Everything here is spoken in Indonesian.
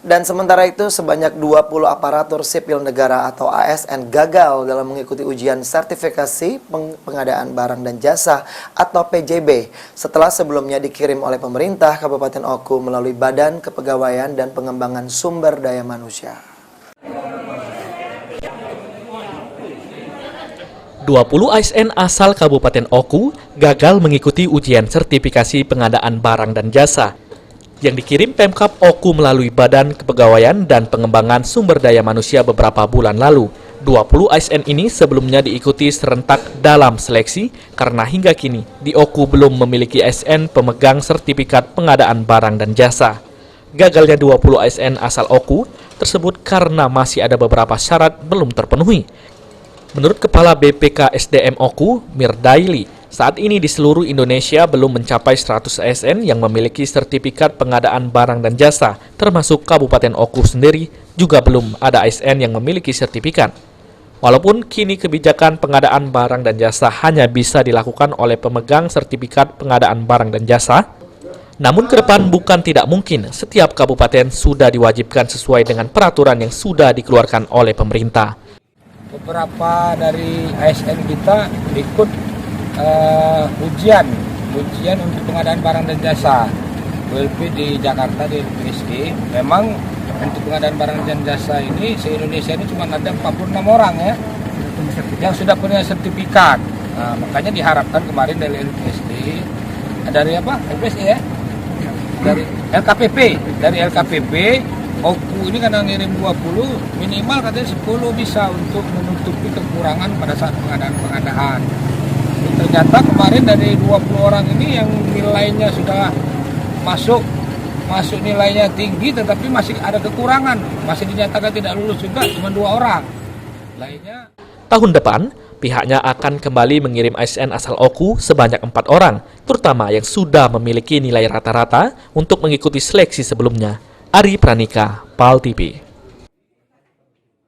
Dan sementara itu sebanyak 20 aparatur sipil negara atau ASN gagal dalam mengikuti ujian sertifikasi pengadaan barang dan jasa atau PJB setelah sebelumnya dikirim oleh pemerintah Kabupaten Oku melalui Badan Kepegawaian dan Pengembangan Sumber Daya Manusia. 20 ASN asal Kabupaten Oku gagal mengikuti ujian sertifikasi pengadaan barang dan jasa yang dikirim Pemkab Oku melalui Badan Kepegawaian dan Pengembangan Sumber Daya Manusia beberapa bulan lalu. 20 ASN ini sebelumnya diikuti serentak dalam seleksi karena hingga kini di Oku belum memiliki ASN pemegang sertifikat pengadaan barang dan jasa. Gagalnya 20 ASN asal Oku tersebut karena masih ada beberapa syarat belum terpenuhi. Menurut Kepala BPK SDM Oku, Mirdaili, saat ini di seluruh Indonesia belum mencapai 100 ASN yang memiliki sertifikat pengadaan barang dan jasa, termasuk Kabupaten Oku sendiri juga belum ada ASN yang memiliki sertifikat. Walaupun kini kebijakan pengadaan barang dan jasa hanya bisa dilakukan oleh pemegang sertifikat pengadaan barang dan jasa, namun ke depan bukan tidak mungkin setiap kabupaten sudah diwajibkan sesuai dengan peraturan yang sudah dikeluarkan oleh pemerintah. Beberapa dari ASN kita ikut ujian untuk pengadaan barang dan jasa ULP di Jakarta di LPSI. Memang untuk pengadaan barang dan jasa ini se-Indonesia ini cuma ada 46 orang ya yang sudah punya sertifikat. Nah, makanya diharapkan kemarin dari LPSI, dari apa? LPSI ya? Dari LKPP Oku ini kadang ngirim 20, minimal katanya 10 bisa untuk menutupi kekurangan pada saat pengadaan. Ternyata kemarin dari 20 orang ini yang nilainya sudah masuk nilainya tinggi tetapi masih ada kekurangan, masih dinyatakan tidak lulus juga cuma 2 orang. Lainnya tahun depan, pihaknya akan kembali mengirim ASN asal Oku sebanyak 4 orang, terutama yang sudah memiliki nilai rata-rata untuk mengikuti seleksi sebelumnya. Ari Pranika, PAL TV.